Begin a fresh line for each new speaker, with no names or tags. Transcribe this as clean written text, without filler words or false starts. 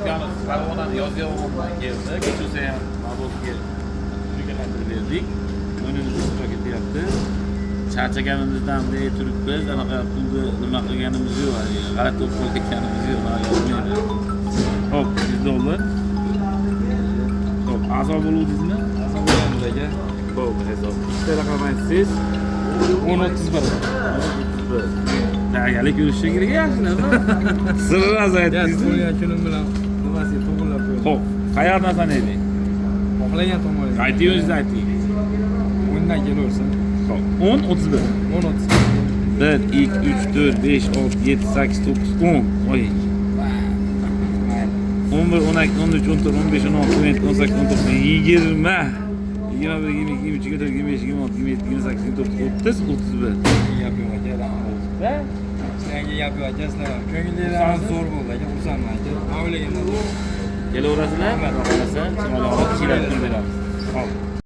Yalnız Karavadan Yozyovondan geldi. Geçen sene Mabozga verdik. Önümüzde istifak etyapti. Charchaganimizdan beri turibmiz. Anaqa pulni nima qilganimiz yo'q. G'alati bo'lib qolayotganimiz yo'q. Hop, $100. Hop, a'zo bo'luvdingizmi?
A'zo bo'lamiz aka.
Hop, hisob. Ikkita raqam aytsangiz
10.31.
Tayyorgarlik ko'rishga kerak yaxshilami? Sirni aytdingiz.
Bo'lgan kunim bilan nimasiga to'g'rilab qo'ydim.
Hop, qayerdan sanaylik?
Xohlagan tomonga.
Ayting, o'zingiz ayting.
O'ndan kelaversin.
Hop, 10.31.
10.31.
1, 2, 3, 4, 5, 6, 7, 8, 9, 10. Oy. 11, 12, 13, 14, 15, 16, 17, 18, 19, 20. 21, 22, 23, 24, 25, 26, 27, 28, 29, 30, 31.
Yapıyor aka.
Ha?
Sizlarga yapıyor aka. Sizlar ko'ngillarimiz zo'r bo'ldi aka. Xursandman aka. Avlagandan zo'r.
Kelaverasizlar, qarasa, chimaloq kishilar beramiz. Hop.